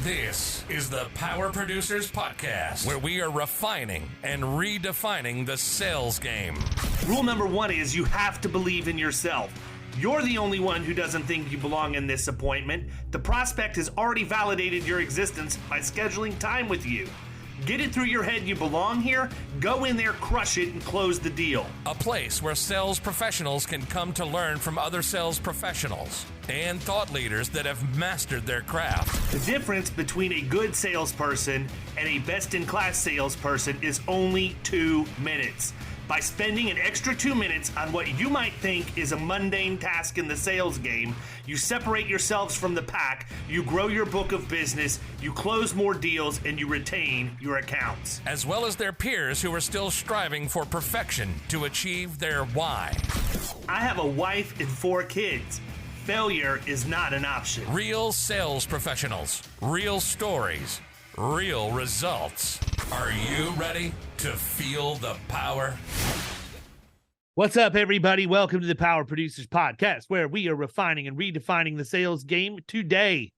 This is the Power Producers Podcast, where we are refining and redefining the sales game. Rule number one is you have to believe in yourself. You're the only one who doesn't think you belong in this appointment. The prospect has already validated your existence by scheduling time with you. Get it through your head you belong here, go in there, crush it, and close the deal. A place where sales professionals can come to learn from other sales professionals and thought leaders that have mastered their craft. The difference between a good salesperson and a best-in-class salesperson is only 2 minutes. By spending an extra 2 minutes on what you might think is a mundane task in the sales game, you separate yourselves from the pack, you grow your book of business, you close more deals, and you retain your accounts. As well as their peers who are still striving for perfection to achieve their why. I have a wife and 4 kids. Failure is not an option. Real sales professionals, real stories, real results. Are you ready to feel the power? What's up, everybody? Welcome to the Power Producers Podcast, where we are refining and redefining the sales game. Today,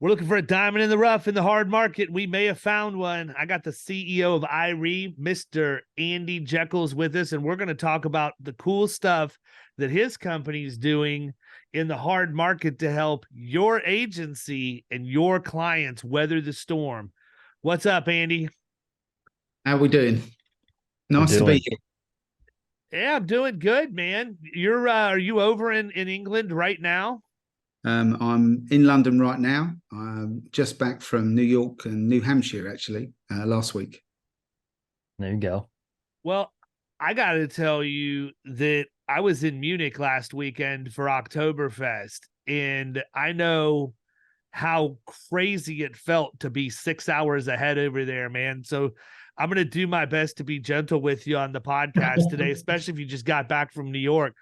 we're looking for a diamond in the rough in the hard market. We may have found one. I got the CEO of IRE, Mr. Andy Jeckells, with us, and we're going to talk about the cool stuff that his company is doing in the hard market to help your agency and your clients weather the storm. What's up, Andy? How we doing? Nice to be here. Yeah, I'm doing good, man. Are you over in England right now? I'm in London right now. I'm just back from New York and New Hampshire, actually, last week. There you go. Well, I got to tell you that I was in Munich last weekend for Oktoberfest, and I know how crazy it felt to be 6 hours ahead over there, man. So I'm going to do my best to be gentle with you on the podcast today, especially if you just got back from New York,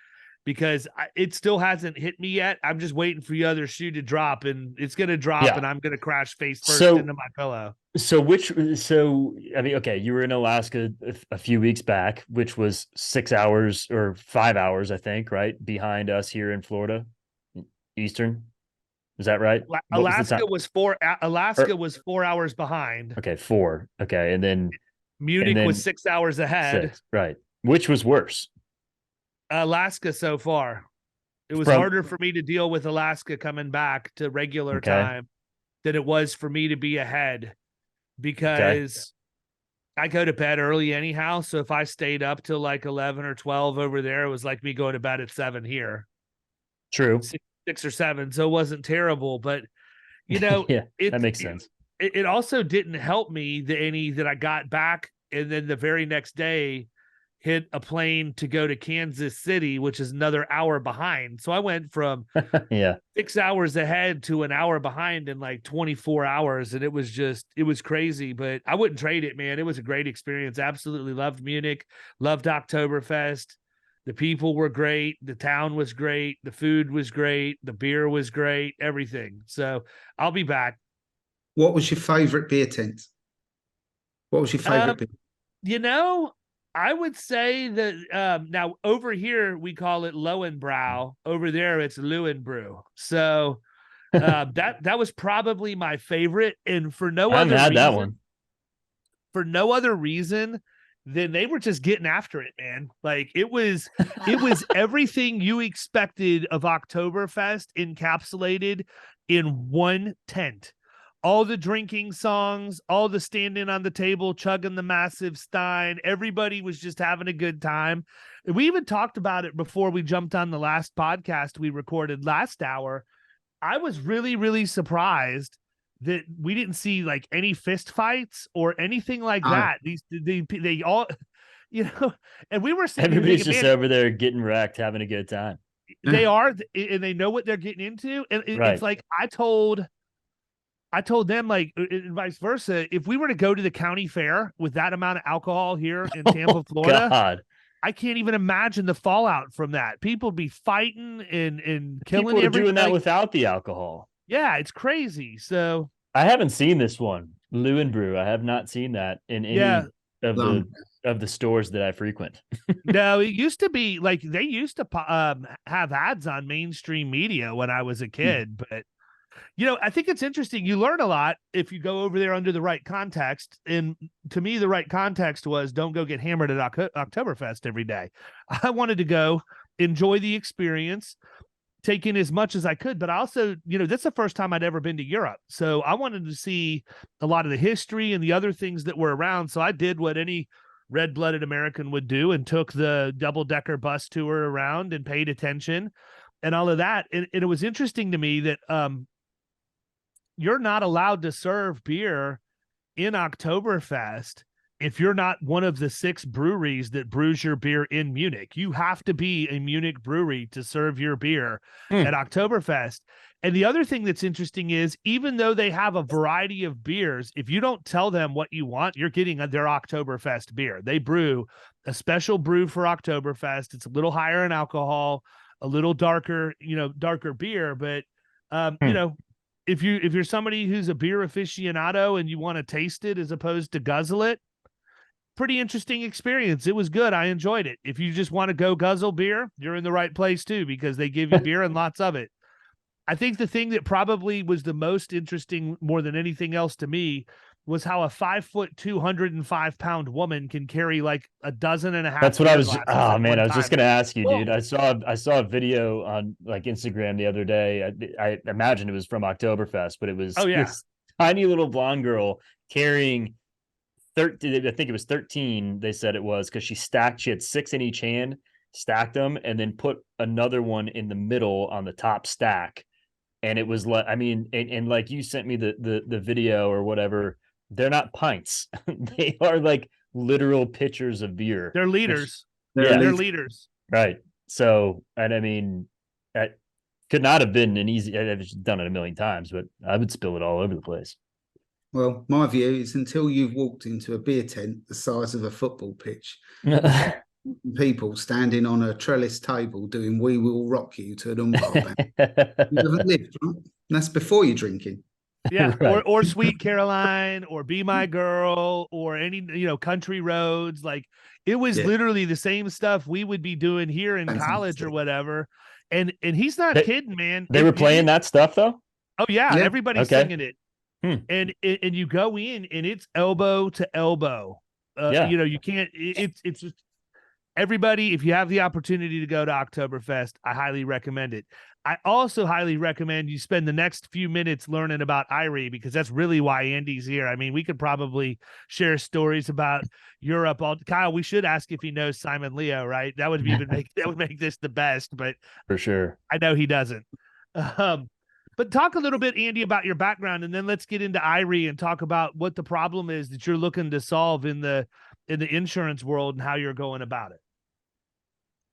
because it still hasn't hit me yet. I'm just waiting for the other shoe to drop, and it's going to drop, and I'm going to crash face first into my pillow. Okay, you were in Alaska a few weeks back, which was 6 hours or 5 hours, I think, right? Behind us here in Florida, Eastern. Is that right? Alaska was 4 hours behind. Okay, 4. Okay, and then Munich was 6 hours ahead. 6, right. Which was worse? Alaska so far. It was harder for me to deal with Alaska coming back to regular time than it was for me to be ahead, because I go to bed early anyhow. So if I stayed up till like 11 or 12 over there, it was like me going to bed at 7 here. True. 6 or 7. So it wasn't terrible, but you know, that makes sense. It also didn't help me that I got back and then the very next day hit a plane to go to Kansas City, which is another hour behind. So I went from 6 hours ahead to an hour behind in like 24 hours. And it was crazy, but I wouldn't trade it, man. It was a great experience. Absolutely loved Munich, loved Oktoberfest. The people were great. The town was great. The food was great. The beer was great. Everything. So I'll be back. What was your favorite beer tent? What was your favorite beer? You know, I would say that now over here we call it Lowenbrow. Over there it's Löwenbräu. So that was probably my favorite, and for no other reason. That one. For no other reason than they were just getting after it, man. Like it was everything you expected of Oktoberfest encapsulated in one tent. All the drinking songs, all the standing on the table, chugging the massive Stein. Everybody was just having a good time. And we even talked about it before we jumped on the last podcast we recorded last hour. I was really, really surprised that we didn't see like any fist fights or anything like that. They all, you know, and we were sitting everybody's just over there getting wrecked, having a good time. They are, and they know what they're getting into. And it's like I told them, like, and vice versa, if we were to go to the county fair with that amount of alcohol here in Tampa, Florida, God. I can't even imagine the fallout from that. People be fighting and killing everybody. People are doing that without the alcohol. Yeah, it's crazy. So I haven't seen this one, Löwenbräu. I have not seen that in any of the stores that I frequent. No, it used to be like they used to have ads on mainstream media when I was a kid, but I think it's interesting. You learn a lot if you go over there under the right context. And to me, the right context was don't go get hammered at Oktoberfest every day. I wanted to go enjoy the experience, take in as much as I could. But I also, that's the first time I'd ever been to Europe. So I wanted to see a lot of the history and the other things that were around. So I did what any red-blooded American would do and took the double-decker bus tour around and paid attention and all of that. And it was interesting to me that you're not allowed to serve beer in Oktoberfest if you're not one of the 6 breweries that brews your beer in Munich. You have to be a Munich brewery to serve your beer at Oktoberfest. And the other thing that's interesting is, even though they have a variety of beers, if you don't tell them what you want, you're getting their Oktoberfest beer. They brew a special brew for Oktoberfest. It's a little higher in alcohol, a little darker, darker beer. But, if you're somebody who's a beer aficionado and you want to taste it as opposed to guzzle it, pretty interesting experience. It was good. I enjoyed it. If you just want to go guzzle beer, you're in the right place too, because they give you beer and lots of it. I think the thing that probably was the most interesting more than anything else to me was how a 5', 205-pound woman can carry like a dozen and a half. That's what I was. Oh man, I was time. just gonna ask you, dude. I saw a video on like Instagram the other day. I imagine it was from Oktoberfest, but it was this tiny little blonde girl carrying 13. I think it was 13. They said it was because she had 6 in each hand, stacked them, and then put another one in the middle on the top stack. And it was like, I mean, and like you sent me the video or whatever. They're not pints. They are like literal pitchers of beer. They're liters. They're liters. Right. So, and I mean, that could not have been an easy. I've done it a million times, but I would spill it all over the place. Well, my view is until you've walked into a beer tent the size of a football pitch, people standing on a trellis table doing "We Will Rock You" to an umpire band, you haven't lived. Right? That's before you're drinking. Yeah, right. or Sweet Caroline, or Be My Girl, or any Country Roads. Like, it was literally the same stuff we would be doing here in college or whatever. And he's not kidding, man. They were playing that stuff though. Oh yeah, everybody's singing it. And you go in and it's elbow to elbow. You can't. It's just everybody. If you have the opportunity to go to Oktoberfest, I highly recommend it. I also highly recommend you spend the next few minutes learning about Irie, because that's really why Andy's here. I mean, we could probably share stories about Europe. Kyle, we should ask if he knows Simon Leo, right? That would make this the best, but for sure, I know he doesn't. But talk a little bit, Andy, about your background, and then let's get into Irie and talk about what the problem is that you're looking to solve in the insurance world and how you're going about it.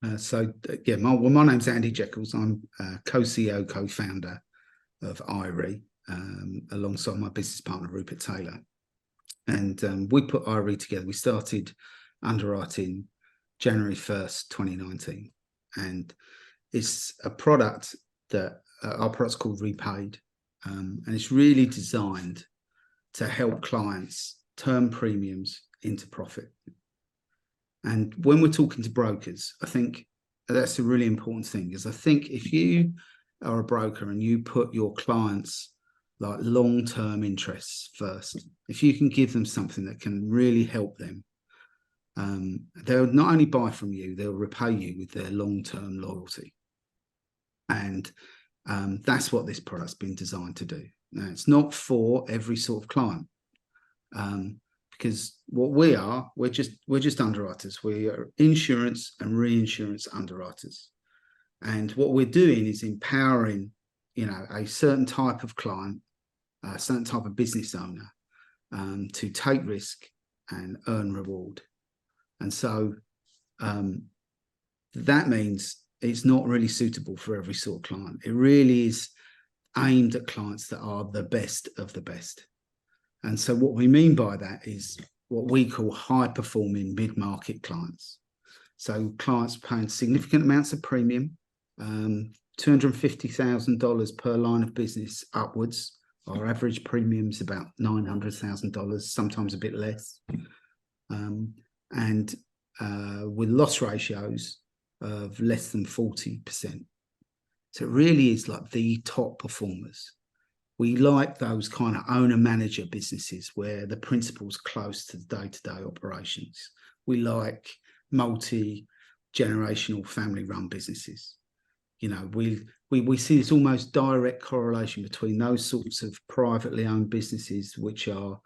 My name's Andy Jeckells. I'm co-CEO, co-founder of Irie, alongside my business partner, Rupert Taylor. And we put Irie together. We started underwriting January 1st, 2019. And it's a product that our product's called Repaid. And it's really designed to help clients turn premiums into profit. And when we're talking to brokers, I think that's a really important thing, is I think if you are a broker and you put your clients like long-term interests first, if you can give them something that can really help them, they'll not only buy from you, they'll repay you with their long-term loyalty. And that's what this product's been designed to do. Now, it's not for every sort of client. Because what we are, we're just underwriters. We are insurance and reinsurance underwriters. And what we're doing is empowering, a certain type of client, a certain type of business owner, to take risk and earn reward. And so that means it's not really suitable for every sort of client. It really is aimed at clients that are the best of the best. And so what we mean by that is what we call high-performing mid-market clients. So clients paying significant amounts of premium, $250,000 per line of business upwards. Our average premium is about $900,000, sometimes a bit less. And with loss ratios of less than 40%. So it really is like the top performers. We like those kind of owner-manager businesses where the principal's close to the day-to-day operations. We like multi-generational family-run businesses. You know, we see this almost direct correlation between those sorts of privately owned businesses which are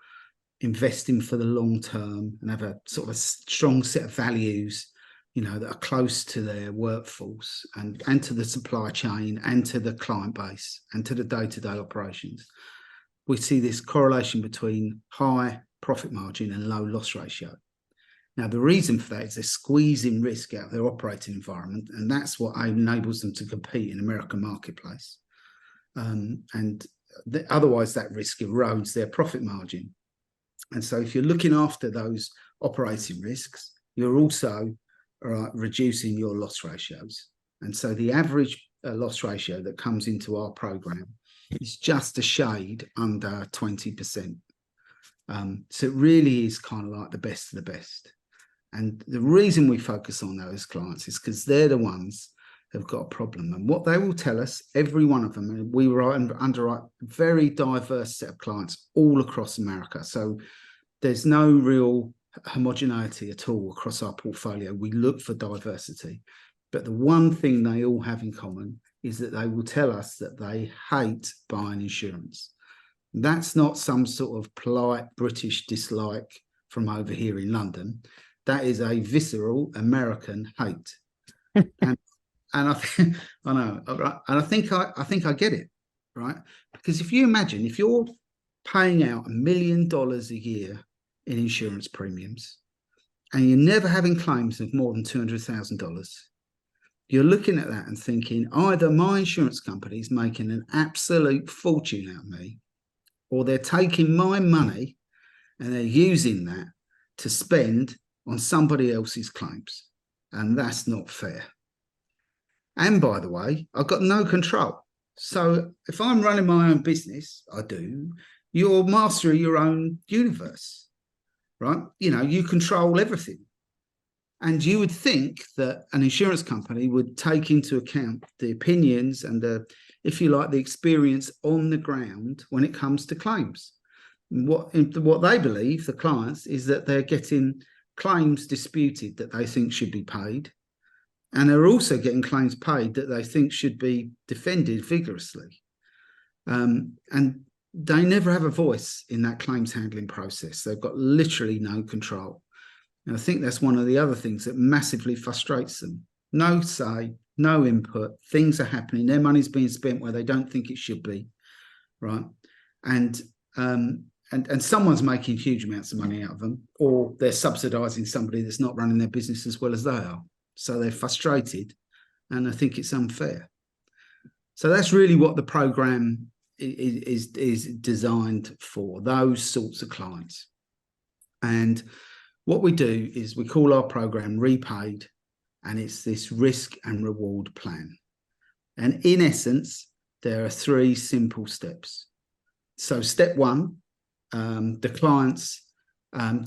investing for the long term and have a sort of a strong set of values, you know, that are close to their workforce and to the supply chain and to the client base and to the day-to-day operations. We see this correlation between high profit margin and low loss ratio. Now, the reason for that is they're squeezing risk out of their operating environment, and that's what enables them to compete in the American marketplace. Otherwise, that risk erodes their profit margin. And so if you're looking after those operating risks, you're also reducing your loss ratios. And so the average loss ratio that comes into our program is just a shade under 20%. So it really is kind of like the best of the best. And the reason we focus on those clients is because they're the ones who've got a problem. And what they will tell us, every one of them, and we underwrite a very diverse set of clients all across America. So there's no real homogeneity at all across our portfolio. We look for diversity. But the one thing they all have in common is that they will tell us that they hate buying insurance. That's not some sort of polite British dislike from over here in London. That is a visceral American hate. And I know, and I think I get it, right? Because if you imagine, if you're paying out $1 million a year in insurance premiums, and you're never having claims of more than $200,000, you're looking at that and thinking, either my insurance company is making an absolute fortune out of me, or they're taking my money and they're using that to spend on somebody else's claims. And that's not fair. And by the way, I've got no control. So if I'm running my own business, I do, you're master of your own universe, right? You know, you control everything. And you would think that an insurance company would take into account the opinions and the, if you like, the experience on the ground when it comes to claims. What they believe, the clients, is that they're getting claims disputed that they think should be paid. And they're also getting claims paid that they think should be defended vigorously. And they never have a voice in that claims handling process. They've got literally no control. And I think that's one of the other things that massively frustrates them. No say, no input, things are happening, their money's being spent where they don't think it should be, right? And someone's making huge amounts of money out of them, or they're subsidising somebody that's not running their business as well as they are. So they're frustrated, and I think it's unfair. So that's really what the program is designed for, those sorts of clients. And what we do is we call our program Repaid, and it's this risk and reward plan. And in essence, there are 3 simple steps. So step 1, the clients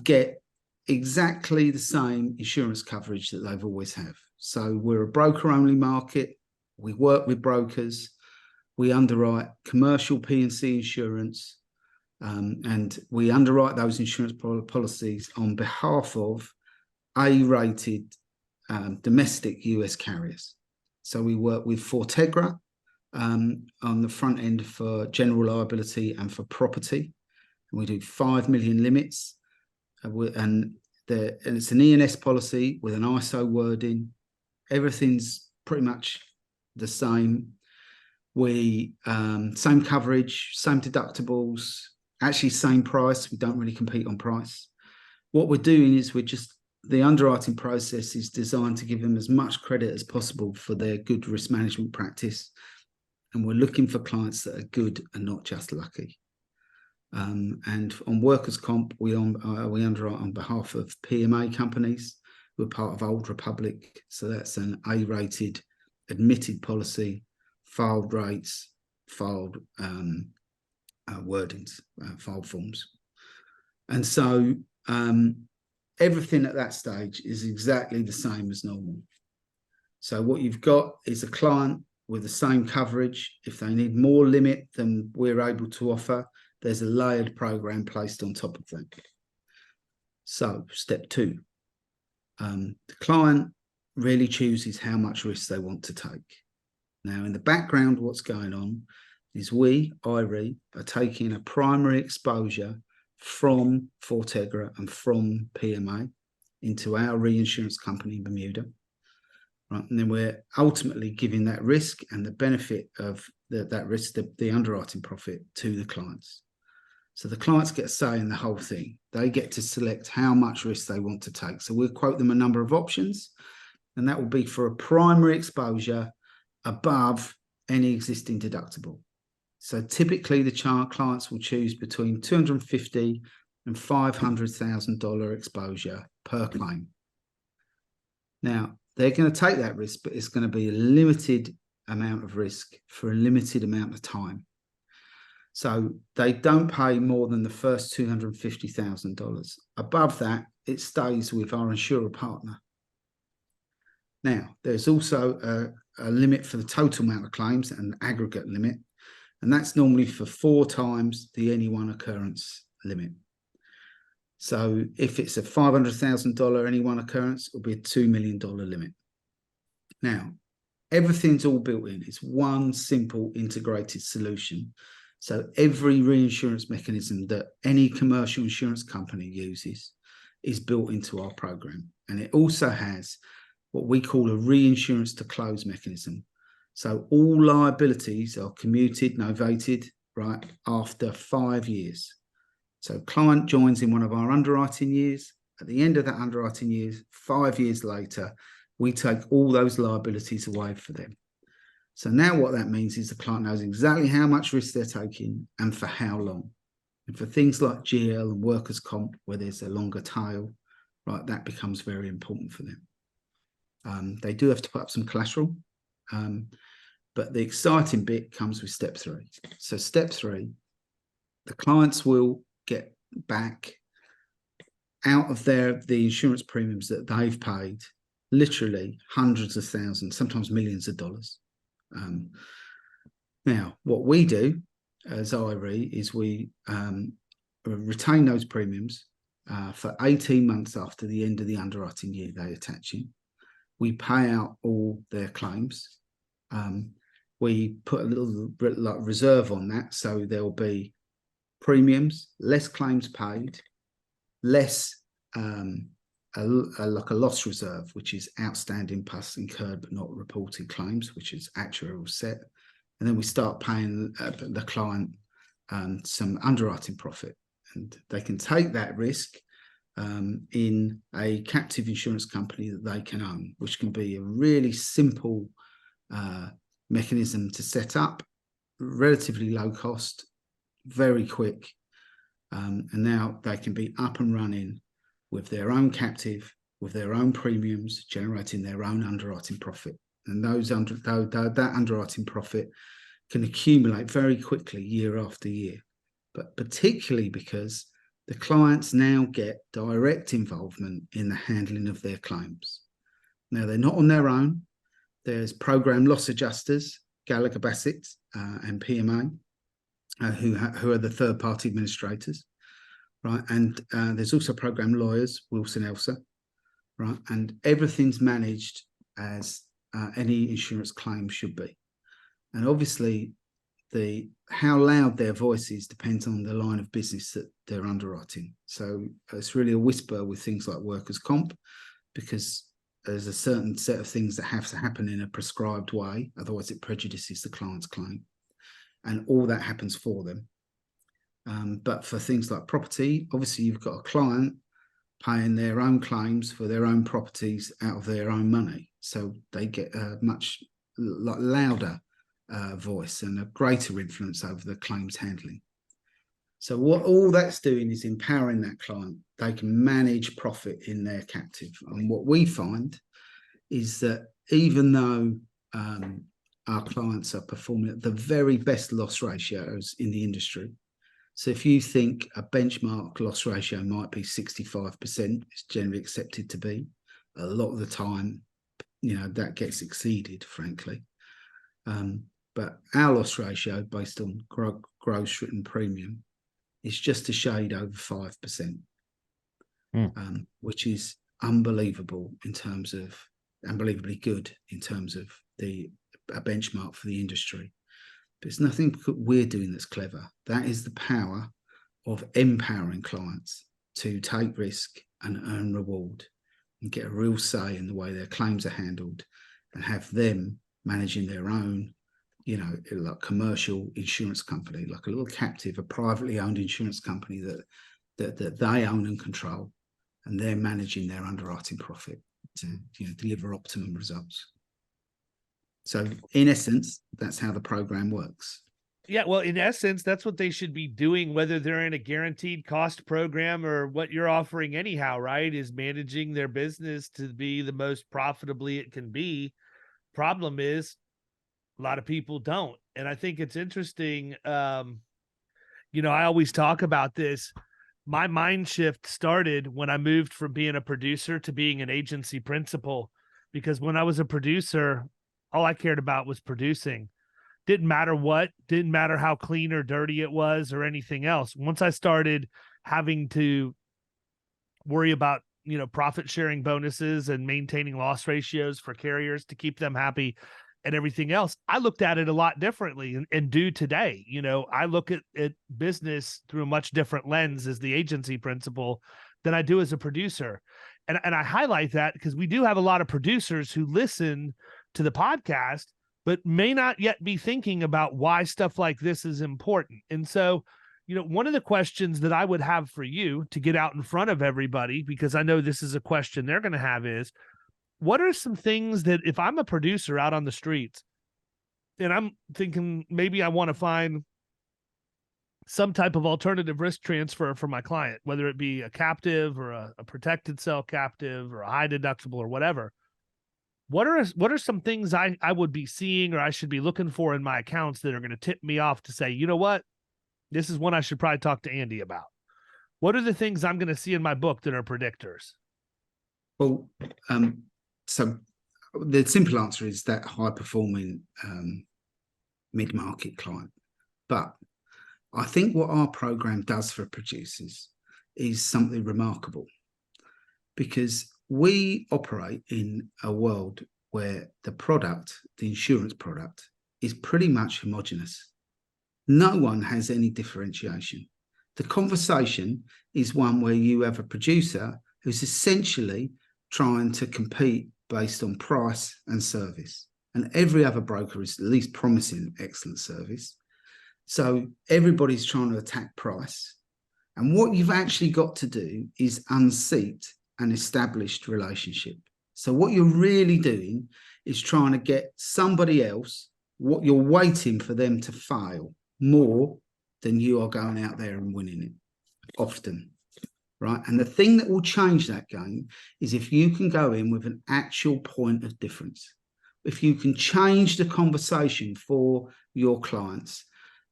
get exactly the same insurance coverage that they've always have. So we're a broker-only market. We work with brokers. We underwrite commercial P&C insurance, and we underwrite those insurance policies on behalf of A-rated domestic US carriers. So we work with Fortegra on the front end for general liability and for property. And we do 5 million limits. And it's an E&S policy with an ISO wording. Everything's pretty much the same. We same coverage, same deductibles, actually same price. We don't really compete on price. What we're doing is the underwriting process is designed to give them as much credit as possible for their good risk management practice. And we're looking for clients that are good and not just lucky. And on workers' comp, we underwrite on behalf of PMA companies. We're part of Old Republic, so that's an A-rated, admitted policy, filed rates, filed wordings, filed forms. And so everything at that stage is exactly the same as normal. So what you've got is a client with the same coverage. If they need more limit than we're able to offer, there's a layered program placed on top of that. So step 2, the client really chooses how much risk they want to take. Now, in the background, what's going on is we, IRE, are taking a primary exposure from Fortegra and from PMA into our reinsurance company in Bermuda. Right, and then we're ultimately giving that risk and the benefit of that risk, the underwriting profit, to the clients. So the clients get a say in the whole thing. They get to select how much risk they want to take. So we'll quote them a number of options, and that will be for a primary exposure above any existing deductible. So typically the clients will choose between $250,000 and $500,000 exposure per claim. Now, they're going to take that risk, but it's going to be a limited amount of risk for a limited amount of time. So they don't pay more than the first $250,000. Above that, it stays with our insurer partner. Now, there's also a limit for the total amount of claims, an aggregate limit, and that's normally for 4 times the any one occurrence limit. So if it's a $500,000 any one occurrence, it'll be a $2 million limit. Now, everything's all built in. It's one simple integrated solution. So every reinsurance mechanism that any commercial insurance company uses is built into our program. And it also has what we call a reinsurance to close mechanism. So all liabilities are commuted, novated, right, after 5 years. So client joins in one of our underwriting years. At the end of that underwriting years, 5 years later, we take all those liabilities away for them. So now what that means is the client knows exactly how much risk they're taking and for how long. And for things like GL and workers' comp, where there's a longer tail, right, that becomes very important for them. They do have to put up some collateral, but the exciting bit comes with step 3. So step 3, the clients will get back out of the insurance premiums that they've paid, literally hundreds of thousands, sometimes millions of dollars. Now, what we do as IRE is we retain those premiums for 18 months after the end of the underwriting year they attach in. We pay out all their claims. We put a little reserve on that, so there'll be premiums, less claims paid, less like a loss reserve, which is outstanding plus incurred but not reported claims, which is actuarial set. And then we start paying the client some underwriting profit. And they can take that risk in a captive insurance company that they can own, which can be a really simple mechanism to set up, relatively low cost, very quick. And now they can be up and running with their own captive, with their own premiums, generating their own underwriting profit. And that underwriting profit can accumulate very quickly year after year, but particularly because the clients now get direct involvement in the handling of their claims. Now, they're not on their own. There's program loss adjusters, Gallagher Bassett and PMA, who are the third-party administrators. Right, and there's also program lawyers, Wilson Elsa, right, and everything's managed as any insurance claim should be. And obviously, how loud their voice is depends on the line of business that they're underwriting. So it's really a whisper with things like workers' comp, because there's a certain set of things that have to happen in a prescribed way, otherwise it prejudices the client's claim, and all that happens for them. But for things like property, obviously you've got a client paying their own claims for their own properties out of their own money. So they get a much louder voice and a greater influence over the claims handling. So what all that's doing is empowering that client. They can manage profit in their captive. And what we find is that even though our clients are performing at the very best loss ratios in the industry, so if you think a benchmark loss ratio might be 65%, it's generally accepted to be. A lot of the time, that gets exceeded, frankly. But our loss ratio based on gross written premium is just a shade over 5%, which is unbelievable unbelievably good in terms of a benchmark for the industry. But it's nothing we're doing that's clever. That is the power of empowering clients to take risk and earn reward and get a real say in the way their claims are handled and have them managing their own, like commercial insurance company, like a little captive, a privately owned insurance company that they own and control, and they're managing their underwriting profit to deliver optimum results. So in essence, that's how the program works. Yeah, well, in essence, that's what they should be doing, whether they're in a guaranteed cost program or what you're offering anyhow, right? Is managing their business to be the most profitably it can be. Problem is, a lot of people don't. And I think it's interesting. I always talk about this. My mind shift started when I moved from being a producer to being an agency principal, because when I was a producer, all I cared about was producing. Didn't matter how clean or dirty it was or anything else. Once I started having to worry about, profit sharing bonuses and maintaining loss ratios for carriers to keep them happy and everything else, I looked at it a lot differently and do today. I look at business through a much different lens as the agency principal than I do as a producer. And I highlight that because we do have a lot of producers who listen to the podcast, but may not yet be thinking about why stuff like this is important. And so, one of the questions that I would have for you to get out in front of everybody, because I know this is a question they're going to have, is what are some things that if I'm a producer out on the streets and I'm thinking maybe I want to find some type of alternative risk transfer for my client, whether it be a captive or a protected cell captive or a high deductible or whatever, what are some things I would be seeing or I should be looking for in my accounts that are going to tip me off to say, you know what, this is one I should probably talk to Andy about? What are the things I'm going to see in my book that are predictors? Well, so the simple answer is that high-performing mid-market client. But I think what our program does for producers is something remarkable, because we operate in a world where the insurance product, is pretty much homogenous. No one has any differentiation. The conversation is one where you have a producer who's essentially trying to compete based on price and service. And every other broker is at least promising excellent service. So everybody's trying to attack price. And what you've actually got to do is unseat an established relationship. So what you're really doing is trying to get somebody else, what you're waiting for them to fail more than you are going out there and winning it often. Right. And the thing that will change that game is if you can go in with an actual point of difference. If you can change the conversation for your clients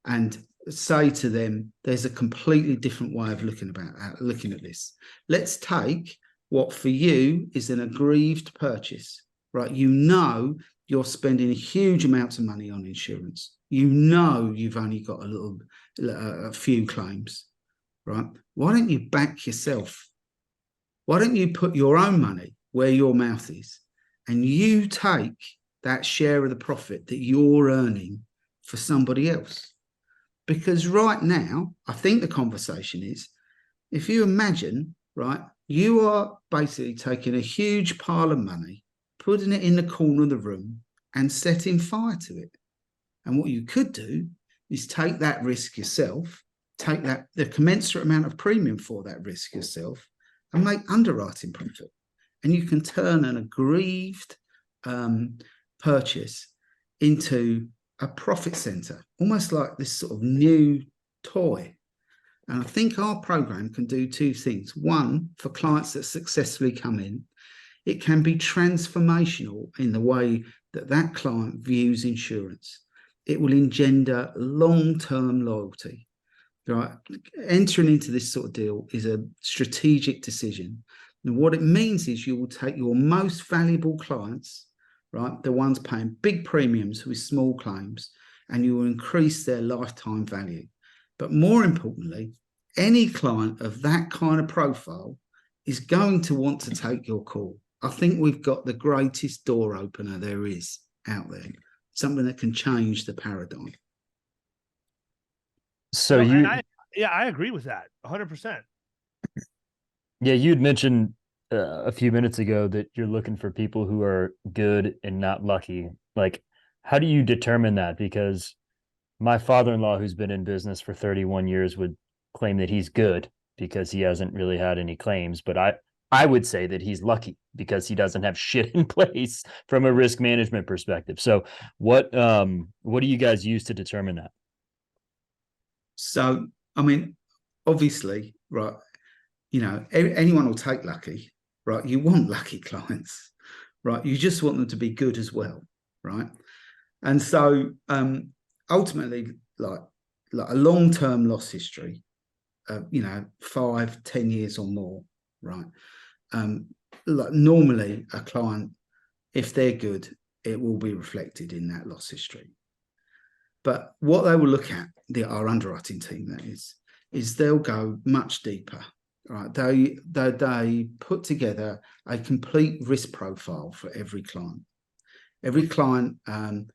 and say to them, there's a completely different way of looking at this. Let's take what for you is an aggrieved purchase, right? You're spending huge amounts of money on insurance. You've only got a few claims, right? Why don't you back yourself? Why don't you put your own money where your mouth is and you take that share of the profit that you're earning for somebody else? Because right now, I think the conversation is, if you imagine, right, you are basically taking a huge pile of money, putting it in the corner of the room and setting fire to it. And what you could do is take that risk yourself, take the commensurate amount of premium for that risk yourself and make underwriting profit. And you can turn an aggrieved purchase into a profit center, almost like this sort of new toy. And I think our program can do two things. One, for clients that successfully come in, it can be transformational in the way that client views insurance. It will engender long-term loyalty. Right? Entering into this sort of deal is a strategic decision. And what it means is you will take your most valuable clients right? The ones paying big premiums with small claims, and you will increase their lifetime value. But more importantly, any client of that kind of profile is going to want to take your call. I think we've got the greatest door opener there is out there, something that can change the paradigm. So I agree with that 100%. Yeah, you'd mentioned a few minutes ago that you're looking for people who are good and not lucky. Like, how do you determine that? Because my father-in-law, who's been in business for 31 years, would claim that he's good because he hasn't really had any claims. But I would say that he's lucky because he doesn't have shit in place from a risk management perspective. So what do you guys use to determine that? So, I mean, obviously, right, you know, anyone will take lucky, right? You want lucky clients, right? You just want them to be good as well, right? And so, ultimately, like a long-term loss history, you know, 5-10 years or more, right? Like normally a client, if they're good, it will be reflected in that loss history. But what they will look at, our underwriting team, that is they'll go much deeper, right? They put together a complete risk profile for every client. Every client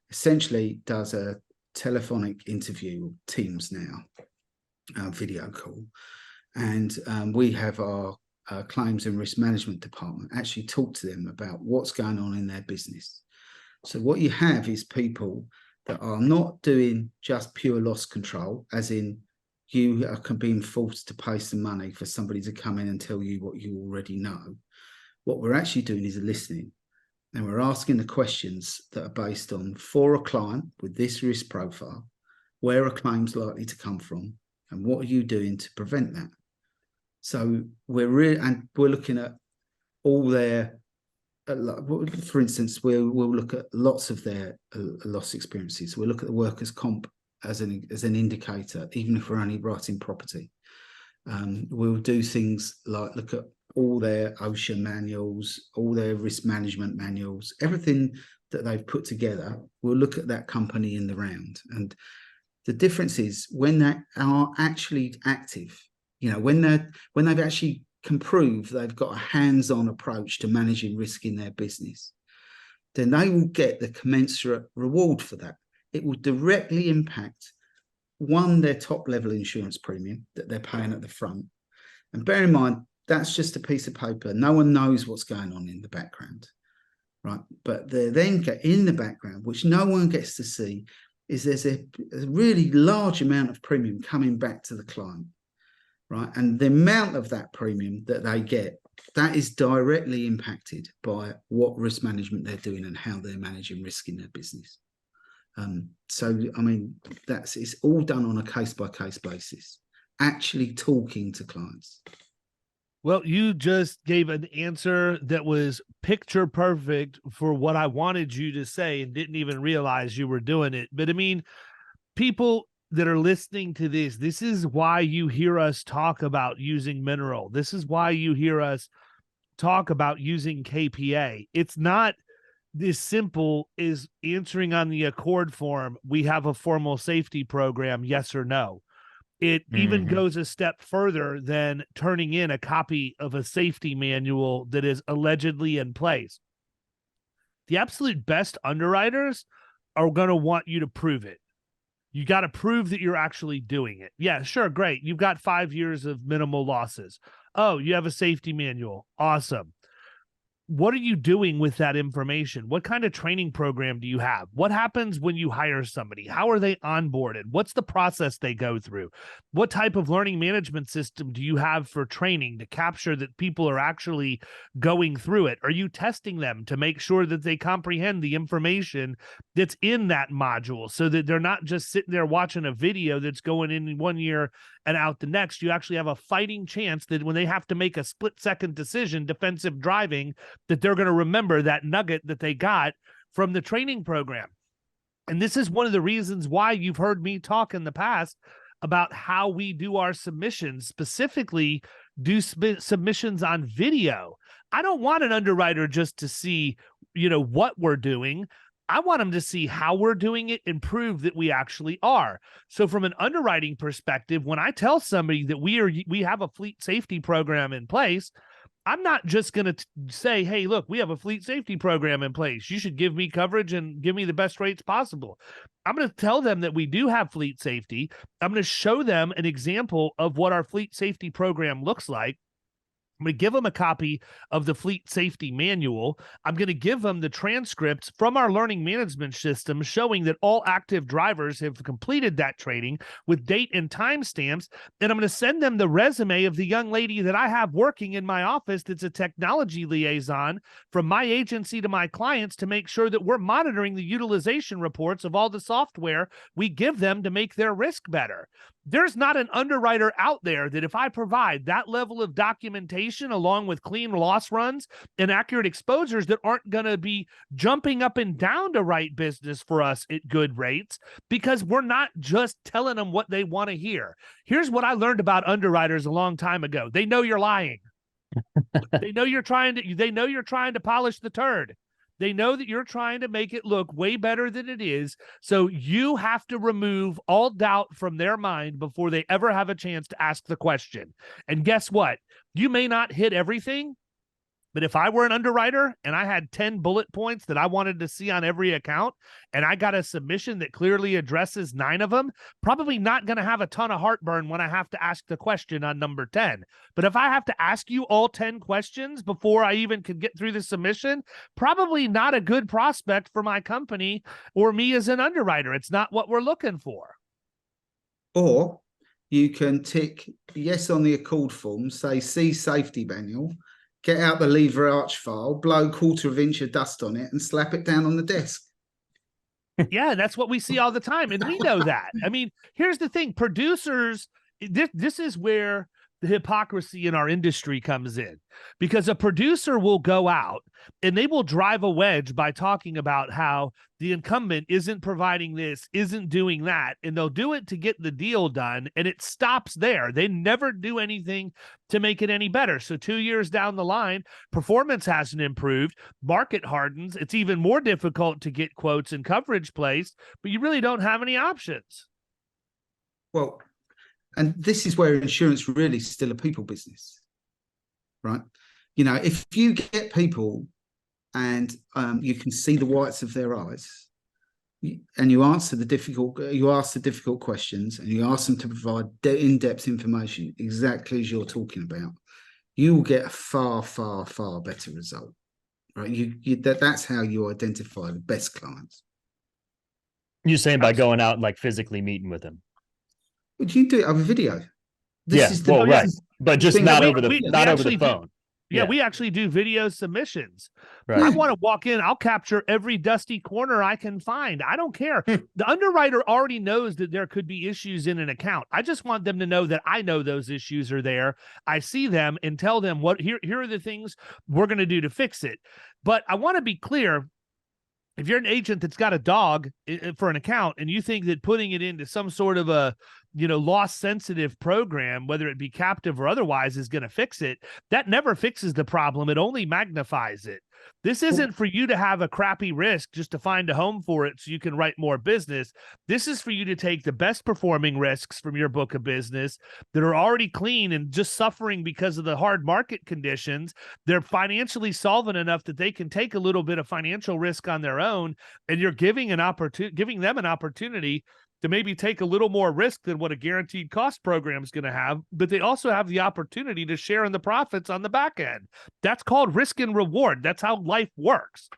essentially does a telephonic interview, Teams now, video call, and we have our claims and risk management department actually talk to them about what's going on in their business. So what you have is people that are not doing just pure loss control, as in you are being forced to pay some money for somebody to come in and tell you what you already know. What we're actually doing is listening, and we're asking the questions that are based on, for a client with this risk profile, where are claims likely to come from, and what are you doing to prevent that? So we're looking at all their, for instance, we'll look at lots of their loss experiences. We'll look at the workers' comp as an indicator, even if we're only writing property. We'll do things like look at all their OSHA manuals, all their risk management manuals, everything that they've put together. We'll look at that company in the round. And the difference is when they are actually active, you know, when they've actually can prove they've got a hands-on approach to managing risk in their business, then they will get the commensurate reward for that. It will directly impact, one, their top level insurance premium that they're paying at the front. And bear in mind, that's just a piece of paper. No one knows what's going on in the background, right? But they then get in the background, which no one gets to see, is there's a really large amount of premium coming back to the client. Right, and the amount of that premium that they get, that is directly impacted by what risk management they're doing and how they're managing risk in their business. So, I mean, it's all done on a case-by-case basis, actually talking to clients. Well, you just gave an answer that was picture perfect for what I wanted you to say and didn't even realize you were doing it. But I mean, people that are listening to this is why you hear us talk about using mineral. This is why you hear us talk about using KPA. It's not as simple as answering on the Accord form, we have a formal safety program, yes or no. It even goes a step further than turning in a copy of a safety manual that is allegedly in place. The absolute best underwriters are going to want you to prove it. You got to prove that you're actually doing it. Yeah, sure, great. You've got 5 years of minimal losses. Oh, you have a safety manual. Awesome. What are you doing with that information? What kind of training program do you have? What happens when you hire somebody? How are they onboarded? What's the process they go through? What type of learning management system do you have for training to capture that people are actually going through it? Are you testing them to make sure that they comprehend the information that's in that module so that they're not just sitting there watching a video that's going in 1 year and out the next? You actually have a fighting chance that when they have to make a split-second decision, defensive driving, that they're going to remember that nugget that they got from the training program. And this is one of the reasons why you've heard me talk in the past about how we do our submissions, specifically do submissions on video. I don't want an underwriter just to see, what we're doing. I want them to see how we're doing it and prove that we actually are. So from an underwriting perspective, when I tell somebody that we have a fleet safety program in place, I'm not just going to say, hey, look, we have a fleet safety program in place. You should give me coverage and give me the best rates possible. I'm going to tell them that we do have fleet safety. I'm going to show them an example of what our fleet safety program looks like. I'm going to give them a copy of the fleet safety manual. I'm going to give them the transcripts from our learning management system showing that all active drivers have completed that training with date and timestamps. And I'm going to send them the resume of the young lady that I have working in my office that's a technology liaison from my agency to my clients to make sure that we're monitoring the utilization reports of all the software we give them to make their risk better. There's not an underwriter out there that if I provide that level of documentation along with clean loss runs and accurate exposures that aren't going to be jumping up and down to write business for us at good rates, because we're not just telling them what they want to hear. Here's what I learned about underwriters a long time ago. They know you're lying. They know you're trying to polish the turd. They know that you're trying to make it look way better than it is. So you have to remove all doubt from their mind before they ever have a chance to ask the question. And guess what? You may not hit everything, but if I were an underwriter and I had 10 bullet points that I wanted to see on every account, and I got a submission that clearly addresses 9 of them, probably not going to have a ton of heartburn when I have to ask the question on number 10. But if I have to ask you all 10 questions before I even can get through the submission, probably not a good prospect for my company or me as an underwriter. It's not what we're looking for. Or you can tick yes on the accord form, say see safety manual, get out the lever arch file, blow 1/4 inch of dust on it, and slap it down on the desk. Yeah, that's what we see all the time. And we know that. I mean, here's the thing. Producers, this is where the hypocrisy in our industry comes in, because a producer will go out and they will drive a wedge by talking about how the incumbent isn't providing this, isn't doing that, and they'll do it to get the deal done, and it stops there. They never do anything to make it any better. So 2 years down the line, performance hasn't improved, market hardens, it's even more difficult to get quotes and coverage placed, but you really don't have any options. Well, and this is where insurance really is still a people business, right? If you get people and you can see the whites of their eyes, and you ask the difficult questions, and you ask them to provide in-depth information exactly as you're talking about, you will get a far, far, far better result, right? That's how you identify the best clients. You're saying by going out and like physically meeting with them? Would you do it over video? Right. But just not over the phone. Yeah, we actually do video submissions. Right. I want to walk in. I'll capture every dusty corner I can find. I don't care. The underwriter already knows that there could be issues in an account. I just want them to know that I know those issues are there. I see them and tell them here are the things we're going to do to fix it. But I want to be clear. If you're an agent that's got a dog for an account and you think that putting it into some sort of a, loss sensitive program, whether it be captive or otherwise, is going to fix it, that never fixes the problem. It only magnifies it. This isn't for you to have a crappy risk just to find a home for it so you can write more business. This is for you to take the best performing risks from your book of business that are already clean and just suffering because of the hard market conditions. They're financially solvent enough that they can take a little bit of financial risk on their own, and you're giving them an opportunity to maybe take a little more risk than what a guaranteed cost program is going to have, but they also have the opportunity to share in the profits on the back end. That's called risk and reward. That's how life works.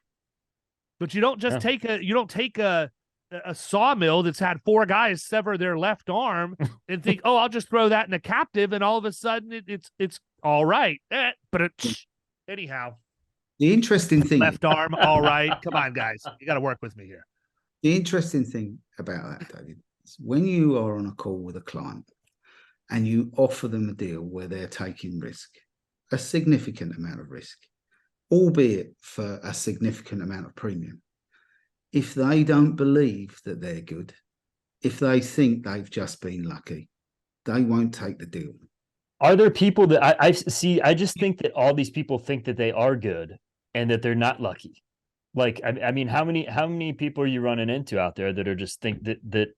But you don't just take a sawmill that's had 4 guys sever their left arm and think, oh, I'll just throw that in a captive, and all of a sudden it's all right. But anyhow, the interesting thing, left arm, all right. Come on, guys, you got to work with me here. The interesting thing about that, David, is when you are on a call with a client and you offer them a deal where they're taking risk, a significant amount of risk, albeit for a significant amount of premium, if they don't believe that they're good, if they think they've just been lucky, they won't take the deal. Are there people that I see? I just think that all these people think that they are good and that they're not lucky. Like, I mean, how many people are you running into out there that are just that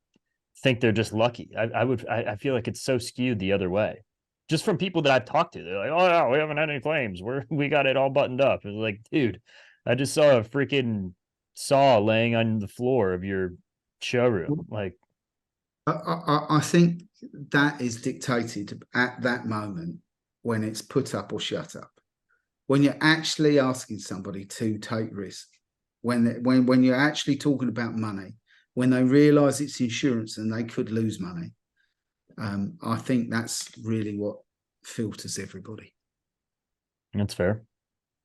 think they're just lucky? I feel like it's so skewed the other way. Just from people that I've talked to, they're like, "Oh no, we haven't had any claims. We got it all buttoned up." It's like, dude, I just saw a freaking saw laying on the floor of your showroom. Like, I think that is dictated at that moment when it's put up or shut up. When you're actually asking somebody to take risk, when you're actually talking about money, when they realise it's insurance and they could lose money, I think that's really what filters everybody. that's fair.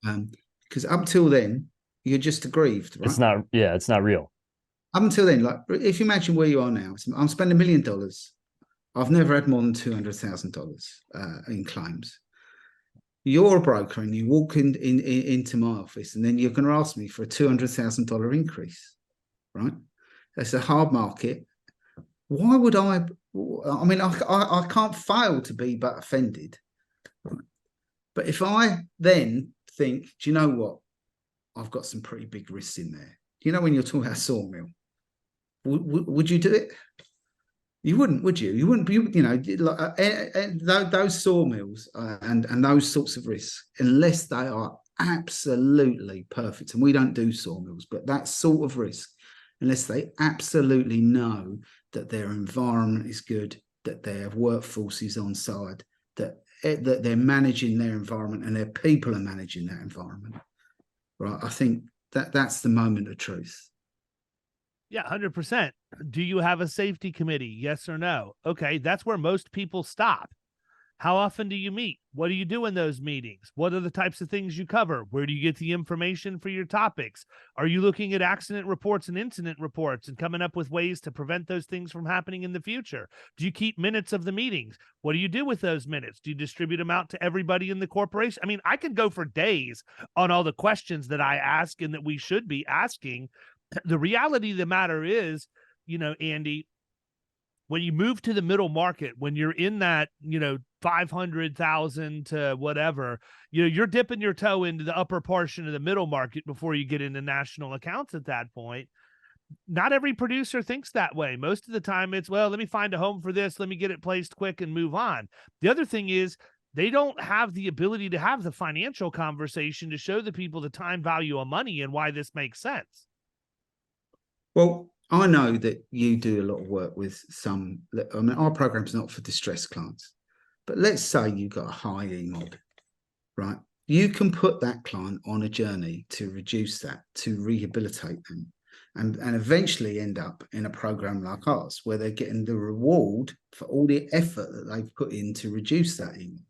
Because up until then, you're just aggrieved, right? It's not real. Up until then, like if you imagine where you are now, I'm spending $1 million. I've never had more than $200,000 in claims. You're a broker and you walk into my office and then you're going to ask me for a $200,000 increase, right? It's a hard market. Why would I mean, I can't fail to be but offended. Right? But if I then think, do you know what? I've got some pretty big risks in there. You know, when you're talking about a sawmill, would you do it? You wouldn't, would you? You wouldn't be, you know, like, those sawmills and those sorts of risks, unless they are absolutely perfect. And we don't do sawmills, but that sort of risk, unless they absolutely know that their environment is good, that their workforce is on side, that they're managing their environment and their people are managing that environment. Right. I think that's the moment of truth. Yeah, 100%. Do you have a safety committee? Yes or no? Okay, that's where most people stop. How often do you meet? What do you do in those meetings? What are the types of things you cover? Where do you get the information for your topics? Are you looking at accident reports and incident reports and coming up with ways to prevent those things from happening in the future? Do you keep minutes of the meetings? What do you do with those minutes? Do you distribute them out to everybody in the corporation? I mean, I could go for days on all the questions that I ask and that we should be asking. The reality of the matter is, you know, Andy, when you move to the middle market, when you're in that, you know, 500,000 to whatever, you know, you're dipping your toe into the upper portion of the middle market before you get into national accounts at that point. Not every producer thinks that way. Most of the time it's, well, let me find a home for this. Let me get it placed quick and move on. The other thing is they don't have the ability to have the financial conversation to show the people the time value of money and why this makes sense. Well, I know that you do a lot of work with some. I mean, our program's not for distressed clients, but let's say you've got a high EMOD, right? You can put that client on a journey to reduce that, to rehabilitate them, and eventually end up in a program like ours where they're getting the reward for all the effort that they've put in to reduce that EMOD.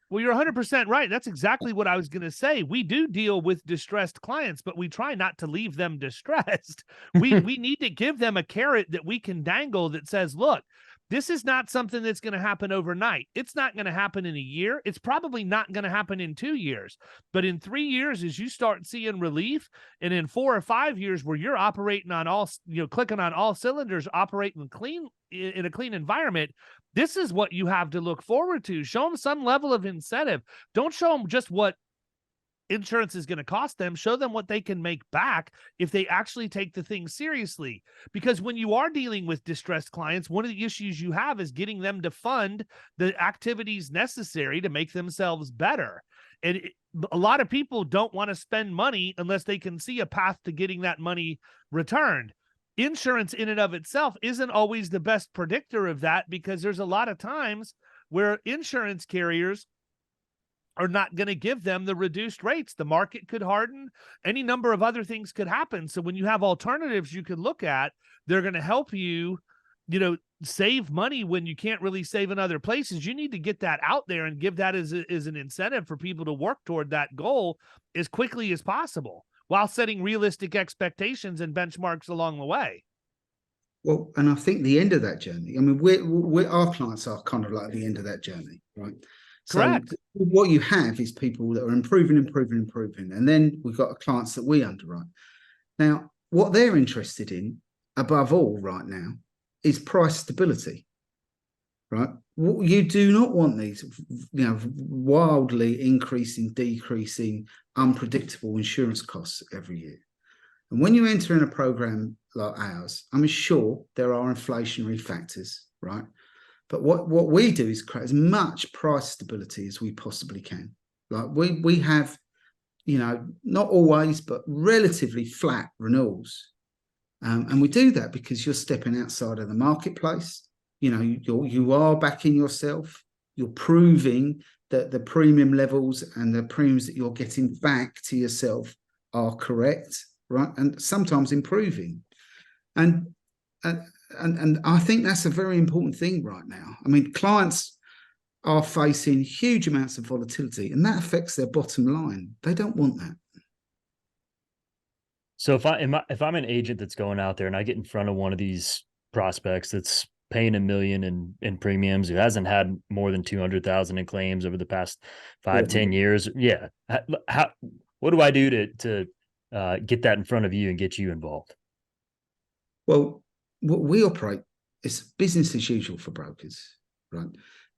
Well, you're 100% right. That's exactly what I was going to say. We do deal with distressed clients, but we try not to leave them distressed. We need to give them a carrot that we can dangle that says, look, this is not something that's going to happen overnight. It's not going to happen in a year. It's probably not going to happen in 2 years. But in 3 years, as you start seeing relief, and in 4 or 5 years where you're operating on all, you know, clicking on all cylinders, operating clean in a clean environment, this is what you have to look forward to. Show them some level of incentive. Don't show them just what insurance is going to cost them. Show them what they can make back if they actually take the thing seriously. Because when you are dealing with distressed clients, one of the issues you have is getting them to fund the activities necessary to make themselves better. And a lot of people don't want to spend money unless they can see a path to getting that money returned. Insurance in and of itself isn't always the best predictor of that, because there's a lot of times where insurance carriers are not going to give them the reduced rates. The market could harden. Any number of other things could happen. So when you have alternatives you could look at, they're going to help you, you know, save money when you can't really save in other places. You need to get that out there and give that as an incentive for people to work toward that goal as quickly as possible, while setting realistic expectations and benchmarks along the way. Well, and I think the end of that journey, I mean, we're our clients are kind of like the end of that journey, right? Correct. So what you have is people that are improving. And then we've got clients that we underwrite. Now, what they're interested in above all right now is price stability. right? You do not want these, wildly increasing, decreasing, unpredictable insurance costs every year. And when you enter in a program like ours, I'm sure there are inflationary factors, right? But what we do is create as much price stability as we possibly can. Like we have, not always, but relatively flat renewals. And we do that because you're stepping outside of the marketplace. You are backing yourself. You're proving that the premium levels and the premiums that you're getting back to yourself are correct, right? And sometimes improving. And I think that's a very important thing right now. I mean, clients are facing huge amounts of volatility, and that affects their bottom line. They don't want that. So if I'm an agent that's going out there and I get in front of one of these prospects that's paying $1 million in premiums, who hasn't had more than 200,000 in claims over the past 5-10 years, what do I do to get that in front of you and get you involved? Well, what we operate is business as usual for brokers, right?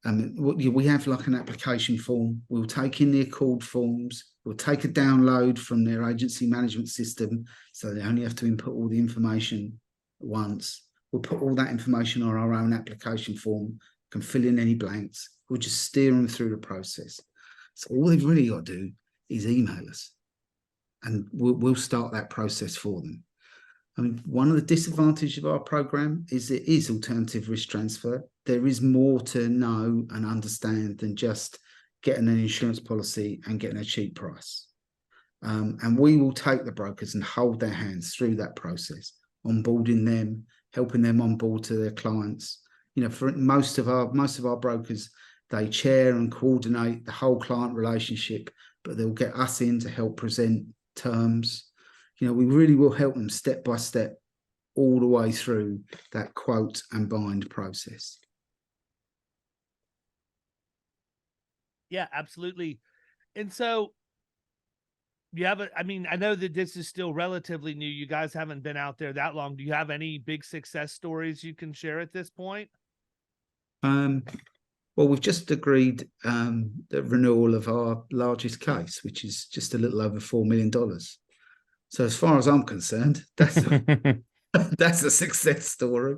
We have like an application form. We'll take in the Accord forms. We'll take a download from their agency management system, so they only have to input all the information once. We'll put all that information on our own application form, can fill in any blanks. We'll just steer them through the process. So all they've really got to do is email us, and we'll start that process for them. I mean, one of the disadvantages of our program is it is alternative risk transfer. There is more to know and understand than just getting an insurance policy and getting a cheap price. And we will take the brokers and hold their hands through that process, onboarding them, helping them onboard to their clients. For most of our brokers, they chair and coordinate the whole client relationship, but they'll get us in to help present terms. We really will help them step by step all the way through that quote and bind process. Yeah, absolutely. And so I know that this is still relatively new. You guys haven't been out there that long. Do you have any big success stories you can share at this point? Well, we've just agreed the renewal of our largest case, which is just a little over $4 million. So as far as I'm concerned, that's a success story.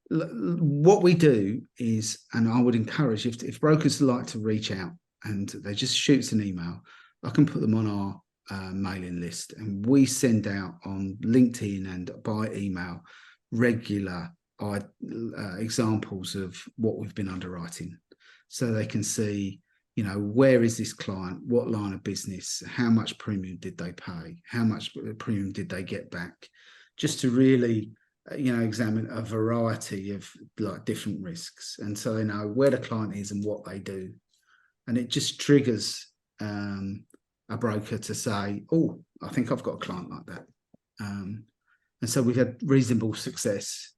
What we do is, and I would encourage if brokers like to reach out and they just shoot us an email, I can put them on our mailing list, and we send out on LinkedIn and by email regular examples of what we've been underwriting, so they can see, where is this client, what line of business, how much premium did they pay, how much premium did they get back, just to really examine a variety of different risks, and so they know where the client is and what they do. And it just triggers a broker to say, oh, I think I've got a client like that. And so we've had reasonable success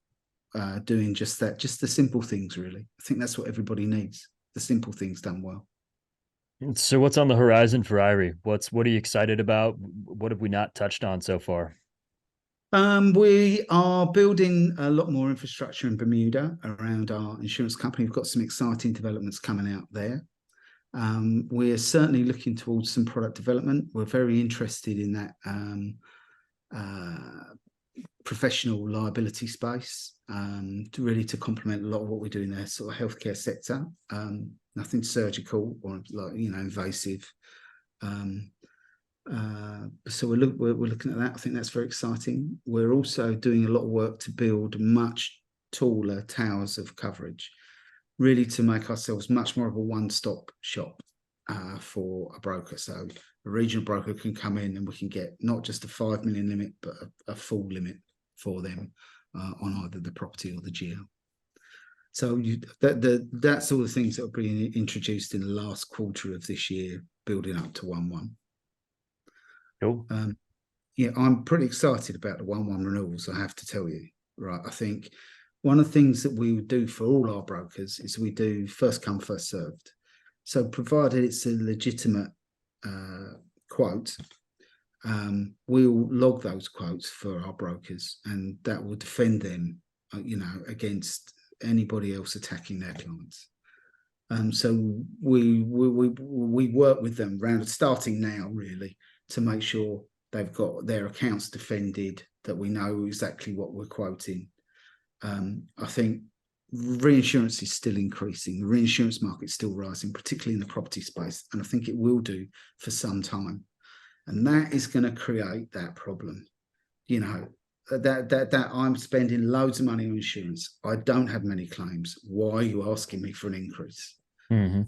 doing just that, just the simple things, really. I think that's what everybody needs, the simple things done well. So what's on the horizon for Irie? What are you excited about? What have we not touched on so far? We are building a lot more infrastructure in Bermuda around our insurance company. We've got some exciting developments coming out there. We're certainly looking towards some product development. We're very interested in that professional liability space, to complement a lot of what we do in the sort of healthcare sector. Nothing surgical or invasive. So we're looking at that. I think that's very exciting. We're also doing a lot of work to build much taller towers of coverage, really to make ourselves much more of a one-stop shop for a broker. So a regional broker can come in and we can get not just a 5 million limit, but a full limit for them on either the property or the GL. So that's all the things that are being introduced in the last quarter of this year, building up to 1/1. Cool. I'm pretty excited about the 1/1 renewals, I have to tell you. Right, I think one of the things that we would do for all our brokers is we do first come, first served. So provided it's a legitimate quote, we'll log those quotes for our brokers, and that will defend them against anybody else attacking their clients. So we work with them starting now, really, to make sure they've got their accounts defended, that we know exactly what we're quoting. I think reinsurance is still increasing. The reinsurance market's still rising, particularly in the property space, and I think it will do for some time. And that is going to create that problem. That I'm spending loads of money on insurance. I don't have many claims. Why are you asking me for an increase? Mm-hmm.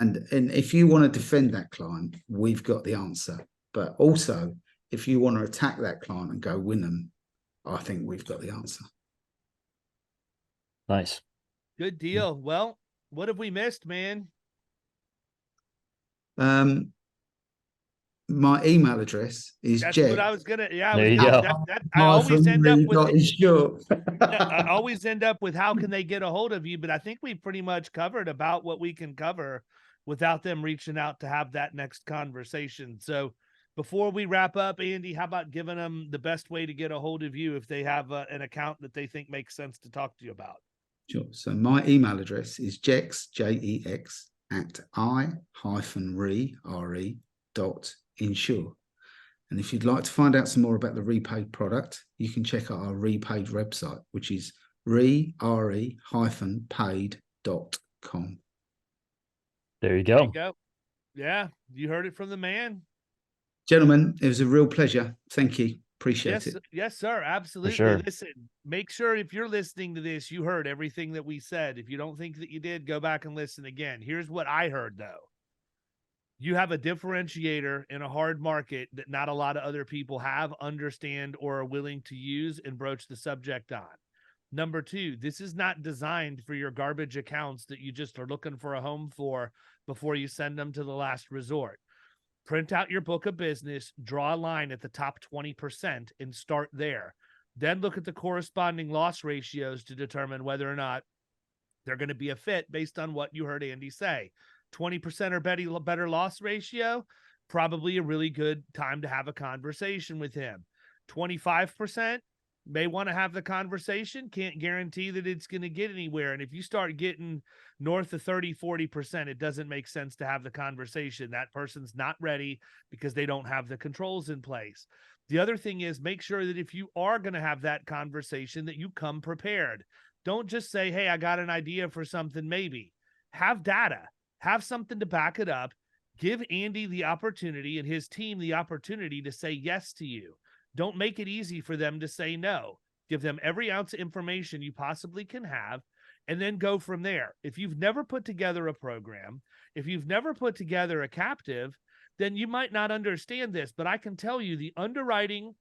And if you want to defend that client, we've got the answer. But also, if you want to attack that client and go win them, I think we've got the answer. Nice. Good deal. Well, what have we missed, man? My email address is That's Jack. what I was gonna. Yeah, there you go. I always end up with. I always end up with how can they get a hold of you? But I think we pretty much covered about what we can cover without them reaching out to have that next conversation. So before we wrap up, Andy, how about giving them the best way to get a hold of you if they have an account that they think makes sense to talk to you about? Sure. So my email address is Jex, Jex, at i-re.insure. And if you'd like to find out some more about the Repaid product, you can check out our Repaid website, which is re-paid.com. There you go. There you go. Yeah, you heard it from the man. Gentlemen, it was a real pleasure. Thank you. Appreciate it. Yes, sir. Absolutely. Sure. Listen, make sure if you're listening to this, you heard everything that we said. If you don't think that you did, go back and listen again. Here's what I heard, though. You have a differentiator in a hard market that not a lot of other people have, understand, or are willing to use and broach the subject on. Number two, this is not designed for your garbage accounts that you just are looking for a home for before you send them to the last resort. Print out your book of business, draw a line at the top 20% and start there. Then look at the corresponding loss ratios to determine whether or not they're going to be a fit based on what you heard Andy say. 20% or better loss ratio, probably a really good time to have a conversation with him. 25% may want to have the conversation, can't guarantee that it's going to get anywhere. And if you start getting north of 30, 40%, it doesn't make sense to have the conversation. That person's not ready because they don't have the controls in place. The other thing is make sure that if you are going to have that conversation, that you come prepared. Don't just say, hey, I got an idea for something, maybe. Have data. Have something to back it up. Give Andy the opportunity and his team the opportunity to say yes to you. Don't make it easy for them to say no. Give them every ounce of information you possibly can have, and then go from there. If you've never put together a program, if you've never put together a captive, then you might not understand this. But I can tell you the underwriting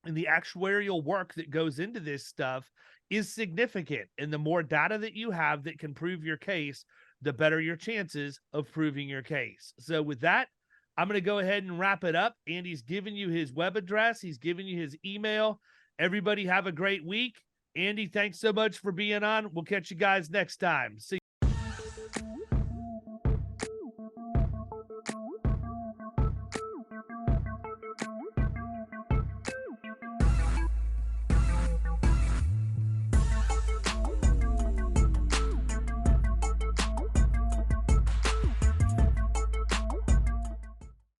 and the actuarial work that goes into this stuff is significant. And the more data that you have that can prove your case, the better your chances of proving your case. So with that, I'm going to go ahead and wrap it up. Andy's given you his web address. He's given you his email. Everybody have a great week. Andy, thanks so much for being on. We'll catch you guys next time. See you.